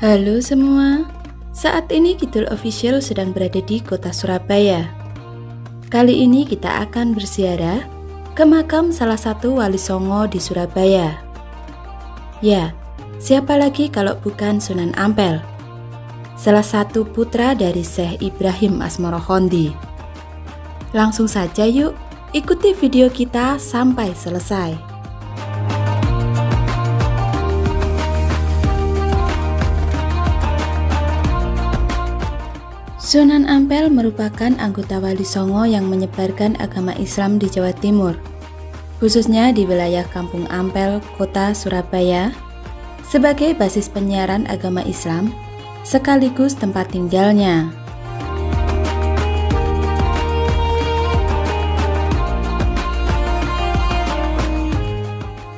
Halo semua, saat ini Kidul Official sedang berada di kota Surabaya. Kali ini kita akan berziarah ke makam salah satu wali songo di Surabaya. Ya, siapa lagi kalau bukan Sunan Ampel, salah satu putra dari Syekh Ibrahim Asmorohondi. Langsung saja yuk, ikuti video kita sampai selesai. Sunan Ampel merupakan anggota Wali Songo yang menyebarkan agama Islam di Jawa Timur, khususnya di wilayah Kampung Ampel, kota Surabaya, sebagai basis penyiaran agama Islam sekaligus tempat tinggalnya.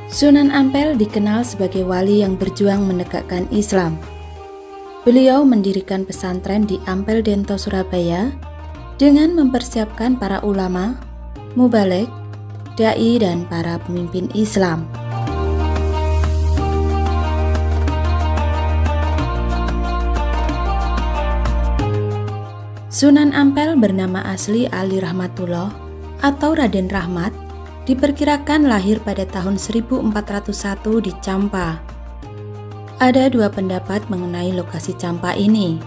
Sunan Ampel dikenal sebagai wali yang berjuang menegakkan Islam. Beliau mendirikan pesantren di Ampel Dento, Surabaya dengan mempersiapkan para ulama, mubaligh, dai, dan para pemimpin Islam. Sunan Ampel bernama asli Ali Rahmatullah atau Raden Rahmat, diperkirakan lahir pada tahun 1401 di Campa. Ada dua pendapat mengenai lokasi Campa ini.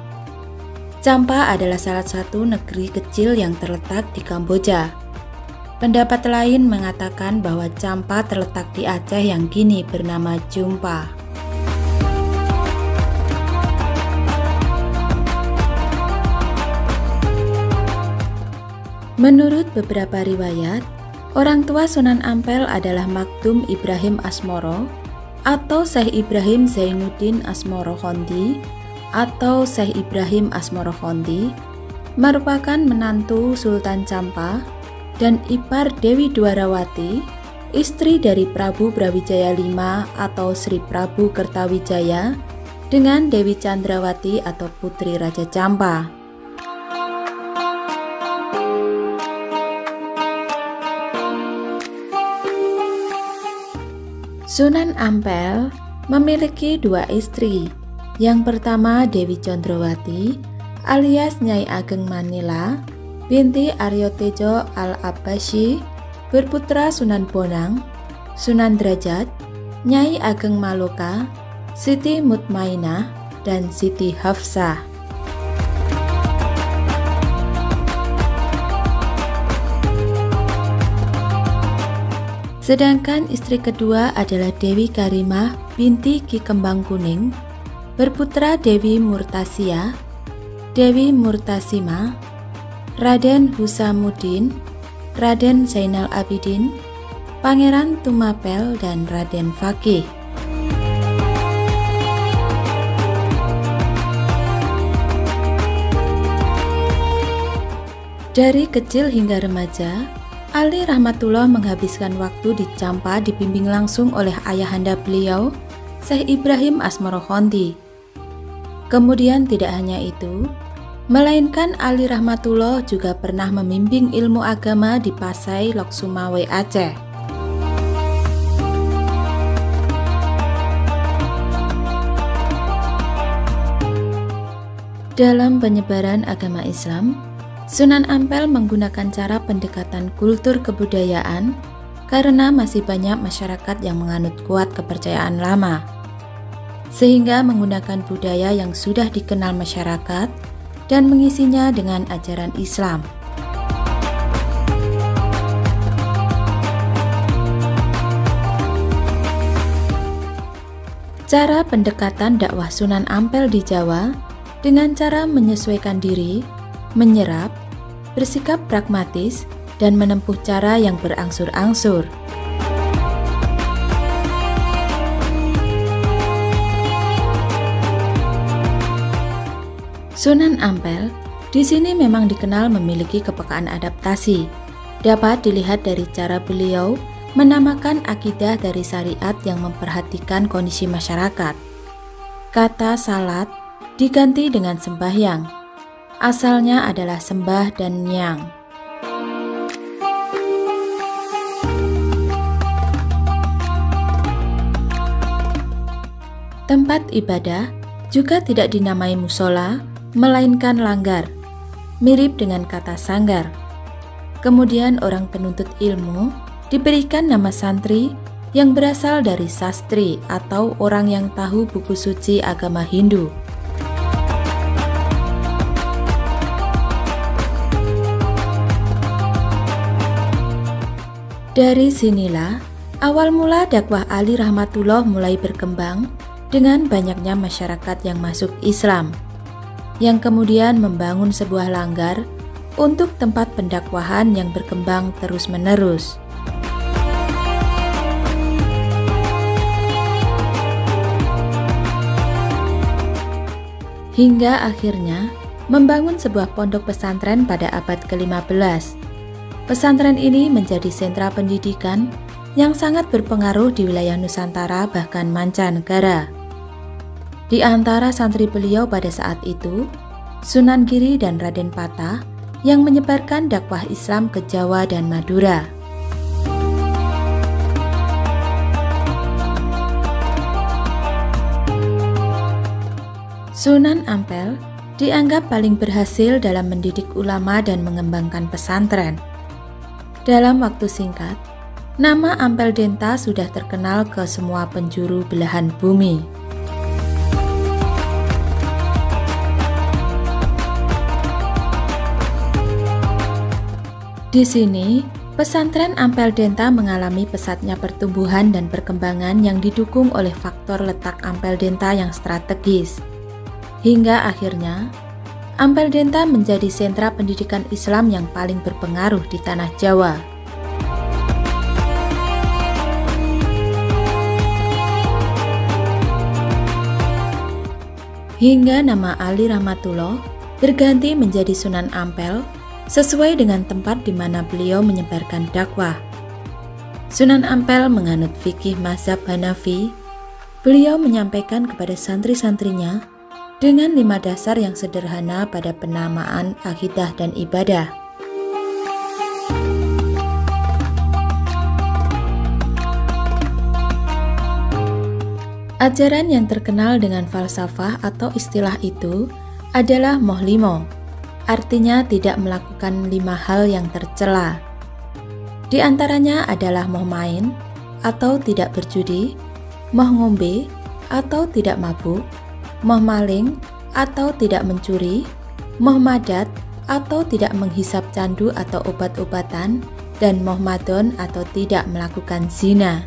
Campa adalah salah satu negeri kecil yang terletak di Kamboja. Pendapat lain mengatakan bahwa Campa terletak di Aceh yang kini bernama Jumpa. Menurut beberapa riwayat, orang tua Sunan Ampel adalah Maktum Ibrahim Asmoro atau Syekh Ibrahim Zainuddin Asmorohondi atau Syekh Ibrahim Asmorohondi, merupakan menantu Sultan Campa dan ipar Dewi Dwarawati, istri dari Prabu Brawijaya V atau Sri Prabu Kertawijaya dengan Dewi Chandrawati atau putri Raja Campa. Sunan Ampel memiliki dua istri. Yang pertama Dewi Chandrawati alias Nyai Ageng Manila binti Aryo Tejo Al-Abbasyi, berputra Sunan Bonang, Sunan Derajat, Nyai Ageng Maloka, Siti Mutmainah, dan Siti Hafsah. Sedangkan istri kedua adalah Dewi Karimah binti Ki Kembang Kuning, berputra Dewi Murtasia, Dewi Murtasima, Raden Husamuddin, Raden Zainal Abidin, Pangeran Tumapel, dan Raden Fakih. Dari kecil hingga remaja, Ali Rahmatullah menghabiskan waktu di Campa dibimbing langsung oleh ayahanda beliau, Syekh Ibrahim Asmorohondi. Kemudian tidak hanya itu, melainkan Ali Rahmatullah juga pernah membimbing ilmu agama di Pasai Loksumawe, Aceh. Dalam penyebaran agama Islam, Sunan Ampel menggunakan cara pendekatan kultur kebudayaan karena masih banyak masyarakat yang menganut kuat kepercayaan lama, sehingga menggunakan budaya yang sudah dikenal masyarakat dan mengisinya dengan ajaran Islam. Cara pendekatan dakwah Sunan Ampel di Jawa dengan cara menyesuaikan diri, menyerap, bersikap pragmatis, dan menempuh cara yang berangsur-angsur. Sunan Ampel di sini memang dikenal memiliki kepekaan adaptasi. Dapat dilihat dari cara beliau menamakan akidah dari syariat yang memperhatikan kondisi masyarakat. Kata salat diganti dengan sembahyang. Asalnya adalah sembah dan nyang. Tempat ibadah juga tidak dinamai musola, melainkan langgar, mirip dengan kata sanggar. Kemudian orang penuntut ilmu diberikan nama santri yang berasal dari sastri atau orang yang tahu buku suci agama Hindu. Dari sinilah awal mula dakwah Ali Rahmatullah mulai berkembang dengan banyaknya masyarakat yang masuk Islam, yang kemudian membangun sebuah langgar untuk tempat pendakwahan yang berkembang terus-menerus. Hingga akhirnya membangun sebuah pondok pesantren pada abad ke-15. Pesantren ini menjadi sentra pendidikan yang sangat berpengaruh di wilayah Nusantara bahkan mancanegara. Di antara santri beliau pada saat itu, Sunan Giri dan Raden Patah yang menyebarkan dakwah Islam ke Jawa dan Madura. Sunan Ampel dianggap paling berhasil dalam mendidik ulama dan mengembangkan pesantren. Dalam waktu singkat, nama Ampel Denta sudah terkenal ke semua penjuru belahan bumi. Di sini, pesantren Ampel Denta mengalami pesatnya pertumbuhan dan perkembangan yang didukung oleh faktor letak Ampel Denta yang strategis. Hingga akhirnya, Ampel Denta menjadi sentra pendidikan Islam yang paling berpengaruh di tanah Jawa. Hingga nama Ali Rahmatullah berganti menjadi Sunan Ampel sesuai dengan tempat di mana beliau menyebarkan dakwah. Sunan Ampel menganut fikih mazhab Hanafi. Beliau menyampaikan kepada santri-santrinya dengan 5 dasar yang sederhana pada penamaan akidah dan ibadah. Ajaran yang terkenal dengan falsafah atau istilah itu adalah mohlimo, artinya tidak melakukan 5 hal yang tercela. Di antaranya adalah moh main atau tidak berjudi, moh ngombe atau tidak mabuk, moh maling atau tidak mencuri, moh madat atau tidak menghisap candu atau obat-obatan, dan moh madon atau tidak melakukan zina.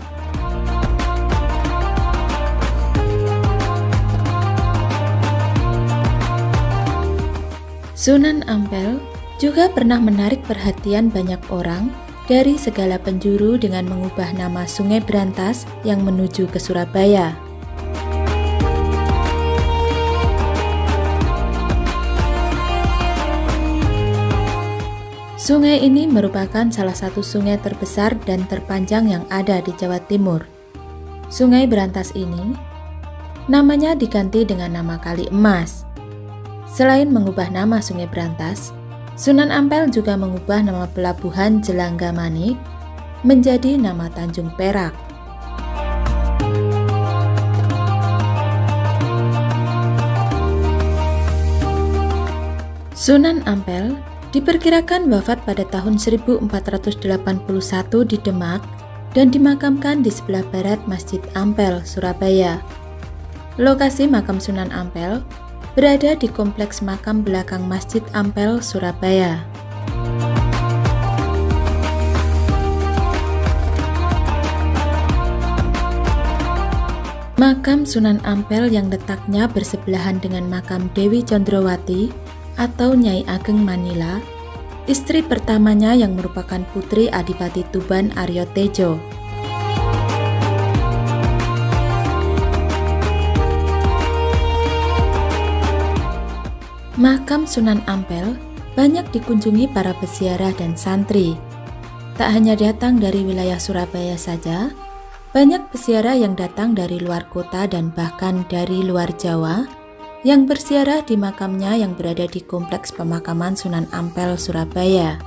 Sunan Ampel juga pernah menarik perhatian banyak orang dari segala penjuru dengan mengubah nama Sungai Brantas yang menuju ke Surabaya. Sungai ini merupakan salah satu sungai terbesar dan terpanjang yang ada di Jawa Timur. Sungai Brantas ini namanya diganti dengan nama Kali Emas. Selain mengubah nama Sungai Brantas, Sunan Ampel juga mengubah nama Pelabuhan Jelangga Manik menjadi nama Tanjung Perak. Sunan Ampel diperkirakan wafat pada tahun 1481 di Demak dan dimakamkan di sebelah barat Masjid Ampel, Surabaya. Lokasi makam Sunan Ampel berada di kompleks makam belakang Masjid Ampel, Surabaya. Makam Sunan Ampel yang letaknya bersebelahan dengan makam Dewi Condrowati atau Nyai Ageng Manila, istri pertamanya yang merupakan putri Adipati Tuban Aryo Tejo. Makam Sunan Ampel banyak dikunjungi para peziarah dan santri. Tak hanya datang dari wilayah Surabaya saja, banyak peziarah yang datang dari luar kota dan bahkan dari luar Jawa yang berziarah di makamnya yang berada di Kompleks Pemakaman Sunan Ampel, Surabaya.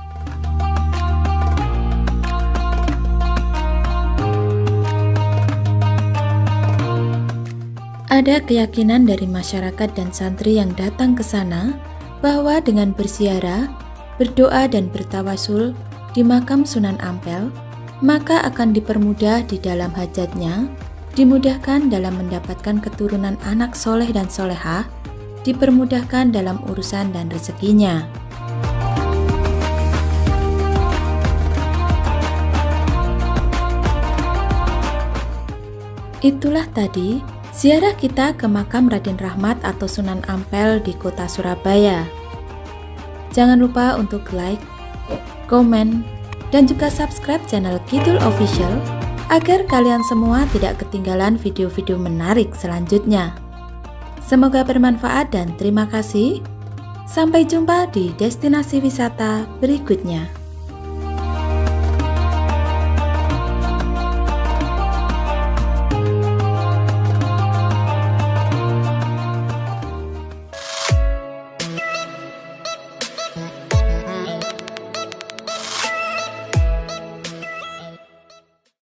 Ada keyakinan dari masyarakat dan santri yang datang ke sana bahwa dengan berziarah, berdoa dan bertawasul di makam Sunan Ampel, maka akan dipermudah di dalam hajatnya, dimudahkan dalam mendapatkan keturunan anak soleh dan solehah, dipermudahkan dalam urusan dan rezekinya. Itulah tadi ziarah kita ke makam Raden Rahmat atau Sunan Ampel di kota Surabaya. Jangan lupa untuk like, komen, dan juga subscribe channel Kidul Official agar kalian semua tidak ketinggalan video-video menarik selanjutnya. Semoga bermanfaat dan terima kasih. Sampai jumpa di destinasi wisata berikutnya.